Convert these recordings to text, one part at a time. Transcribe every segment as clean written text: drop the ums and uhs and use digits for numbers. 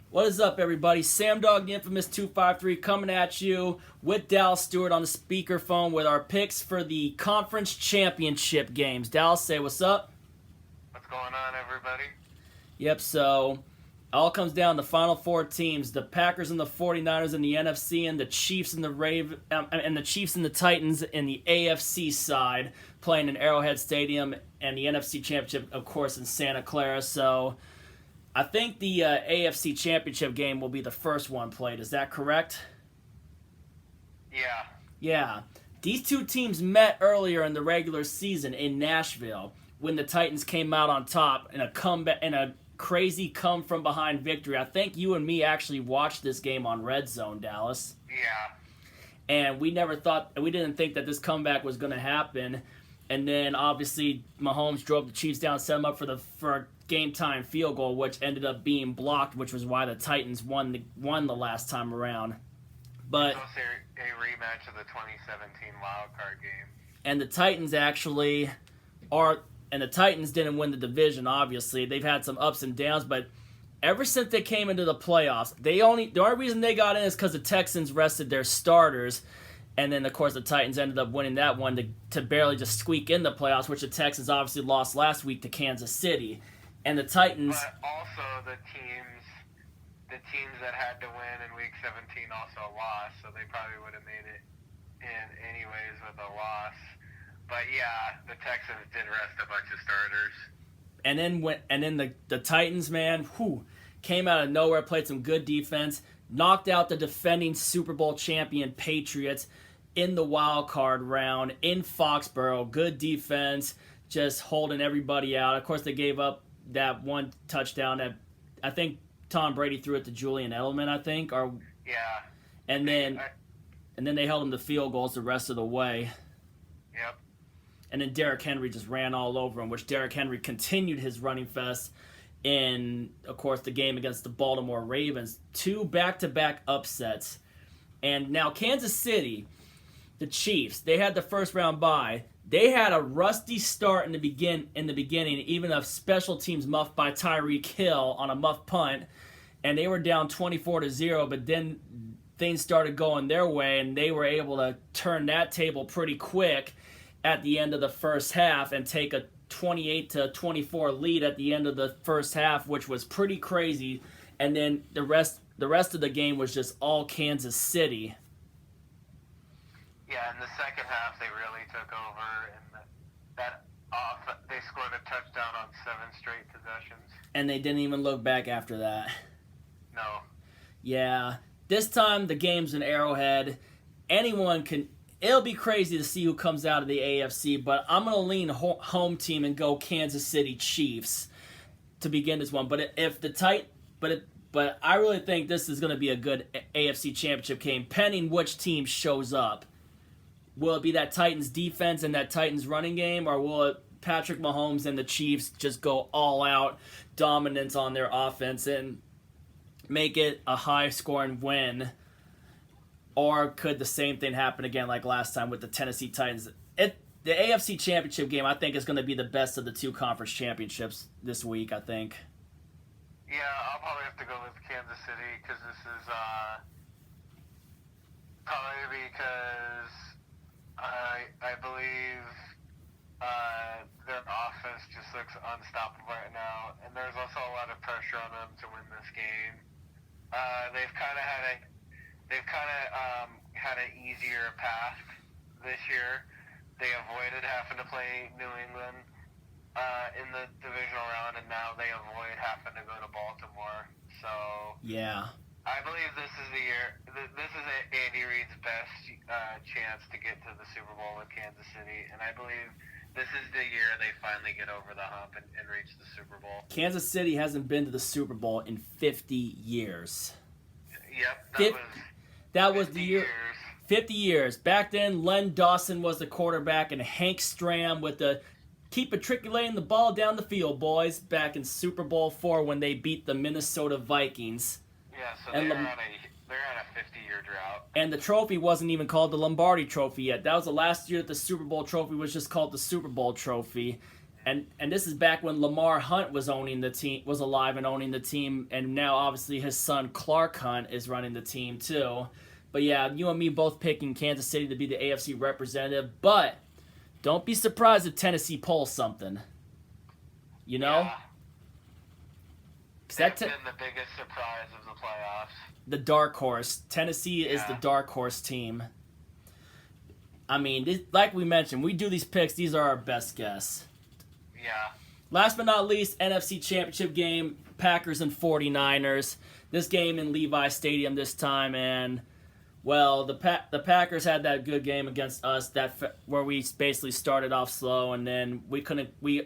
What is up, everybody? Sam Dog, the infamous 253, coming at you with Dallas Stewart on the speakerphone with our picks for the conference championship games. Dallas, say what's up. What's going on, everybody? Yep, so all comes down to the final four teams: the Packers and the 49ers in the NFC, and the Chiefs and the Chiefs and the Titans in the AFC side, playing in Arrowhead Stadium, and the NFC Championship, of course, in Santa Clara. So I think the AFC Championship game will be the first one played. Is that correct? Yeah. Yeah. These two teams met earlier in the regular season in Nashville when the Titans came out on top in a comeback in a crazy come from behind victory. I think you and me actually watched this game on Red Zone, Dallas. Yeah. And we didn't think that this comeback was going to happen. And then obviously Mahomes drove the Chiefs down, set them up for a game time field goal, which ended up being blocked, which was why the Titans won the last time around. But It's also a rematch of the 2017 wild card game. and the Titans actually are and the Titans didn't win the division. Obviously, they've had some ups and downs, but ever since they came into the playoffs, the only reason they got in is because the Texans rested their starters. And then, of course, the Titans ended up winning that one to barely just squeak in the playoffs, which the Texans obviously lost last week to Kansas City. And the Titans... But also the teams that had to win in Week 17 also lost, so they probably would have made it in anyways with a loss. But yeah, the Texans did rest a bunch of starters. And then the Titans, man, came out of nowhere, played some good defense, knocked out the defending Super Bowl champion Patriots in the wild card round in Foxborough. Good defense, just holding everybody out. Of course, they gave up that one touchdown that I think Tom Brady threw it to Julian Edelman, I think, Yeah. and then they held him to field goals the rest of the way. Yep. And then Derrick Henry just ran all over him, which Derrick Henry continued his running fest in, of course, the game against the Baltimore Ravens. 2 back-to-back upsets. And now Kansas City, the Chiefs, they had the first round bye. They had a rusty start in the beginning, even a special teams muff by Tyreek Hill on a muff punt, and they were down 24-0. But then things started going their way, and they were able to turn that table pretty quick at the end of the first half and take a 28-24 lead at the end of the first half, which was pretty crazy. And then the rest of the game was just all Kansas City. Yeah, in the second half, they really took over, and they scored a touchdown on 7 straight possessions. And they didn't even look back after that. No. Yeah. This time, the game's in Arrowhead. It'll be crazy to see who comes out of the AFC, but I'm going to lean home team and go Kansas City Chiefs to begin this one. But but I really think this is going to be a good AFC Championship game, pending which team shows up. Will it be that Titans defense and that Titans running game, or will it Patrick Mahomes and the Chiefs just go all out dominance on their offense and make it a high scoring win? Or could the same thing happen again like last time with the Tennessee Titans? The AFC Championship game, I think, is going to be the best of the 2 conference championships this week, I think. Yeah, I'll probably have to go with Kansas City because this is probably because I believe their offense just looks unstoppable right now, and there's also a lot of pressure on them to win this game. They've kind of had an easier path this year. They avoided having to play New England in the divisional round, and now they avoid having to go to Baltimore. So Yeah. I believe this is the year. This is Andy Reid's best chance to get to the Super Bowl with Kansas City, and I believe this is the year they finally get over the hump and reach the Super Bowl. Kansas City hasn't been to the Super Bowl in 50 years. Yep, That was the 50 year. years. 50 years. Back then, Len Dawson was the quarterback, and Hank Stram with the keep matriculating the ball down the field, boys, back in Super Bowl IV when they beat the Minnesota Vikings. Yeah, so And they're on a 50-year drought. And the trophy wasn't even called the Lombardi Trophy yet. That was the last year that the Super Bowl trophy was just called the Super Bowl Trophy. And this is back when Lamar Hunt was alive and owning the team, and now obviously his son Clark Hunt is running the team too. But yeah, you and me both picking Kansas City to be the AFC representative. But don't be surprised if Tennessee pulls something. You know? Yeah. 'Cause They've been the biggest surprise of the playoffs. the dark horse. Tennessee is the dark horse team. I mean, like we mentioned, we do these picks. These are our best guess. Yeah. Last but not least, NFC Championship game, Packers and 49ers. This game in Levi Stadium this time, and well, the Packers had that good game against us where we basically started off slow, and then we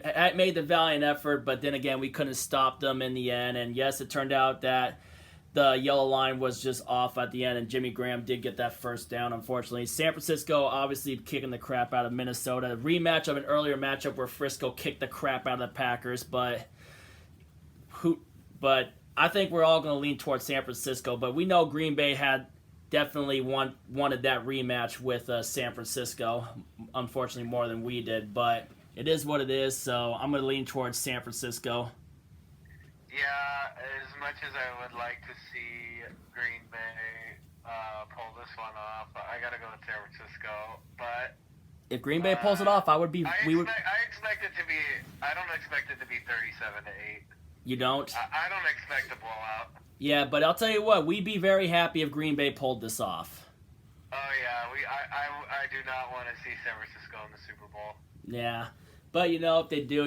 had made the valiant effort, but then again we couldn't stop them in the end. And yes, it turned out that the yellow line was just off at the end, and Jimmy Graham did get that first down, unfortunately. San Francisco obviously kicking the crap out of Minnesota. A rematch of an earlier matchup where Frisco kicked the crap out of the Packers, but I think we're all going to lean towards San Francisco. But we know Green Bay had definitely wanted that rematch with San Francisco, unfortunately more than we did. But it is what it is, so I'm going to lean towards San Francisco. Yeah, as much as I would like to see Green Bay pull this one off, I gotta go with San Francisco. But if Green Bay pulls it off, I would be. I expect it to be. I don't expect it to be 37-8. You don't? I don't expect a blowout. Yeah, but I'll tell you what, we'd be very happy if Green Bay pulled this off. Oh yeah, I do not want to see San Francisco in the Super Bowl. Yeah, but if they do,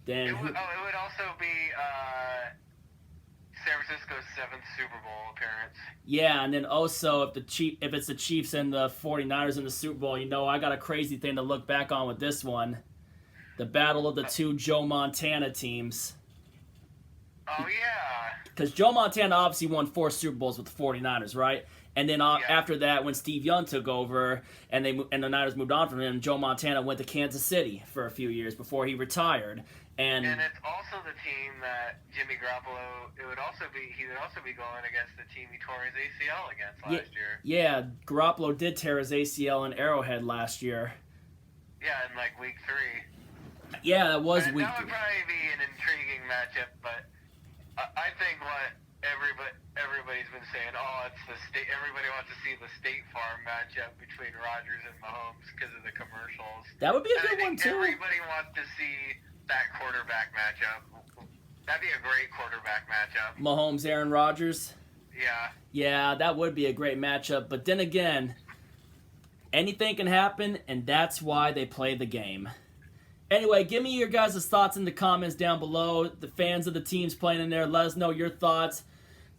then it would also be San Francisco's 7th Super Bowl appearance. Yeah, and then also if it's the Chiefs and the 49ers in the Super Bowl, I got a crazy thing to look back on with this one. The battle of the two Joe Montana teams. Oh yeah. Because Joe Montana obviously won 4 Super Bowls with the 49ers, right? And then after that, when Steve Young took over and the Niners moved on from him, Joe Montana went to Kansas City for a few years before he retired. And it's also the team that Jimmy Garoppolo. He would also be going against the team he tore his ACL against last year. Yeah, Garoppolo did tear his ACL in Arrowhead last year. Yeah, in like week 3. Yeah, that was week 3. That would probably be an intriguing matchup, but I think what everybody's been saying, it's the state. Everybody wants to see the State Farm matchup between Rodgers and Mahomes because of the commercials. That would be a good one too. Everybody wants to see that quarterback matchup. That'd be a great quarterback matchup. Mahomes, Aaron Rodgers. Yeah. Yeah, that would be a great matchup. But then again, anything can happen, and that's why they play the game. Anyway, give me your guys' thoughts in the comments down below. The fans of the teams playing in there, let us know your thoughts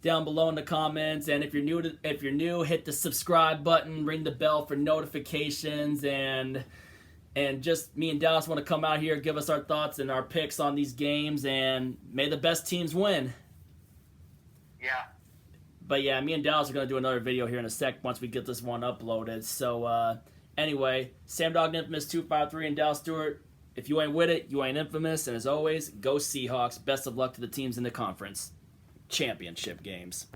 down below in the comments. And if you're new, hit the subscribe button, ring the bell for notifications, and just me and Dallas want to come out here, give us our thoughts and our picks on these games, and may the best teams win. Yeah. But yeah, me and Dallas are going to do another video here in a sec once we get this one uploaded. So anyway, Sam Dog Infamous 253 and Dallas Stewart. If you ain't with it, you ain't infamous. And as always, go Seahawks. Best of luck to the teams in the conference championship games.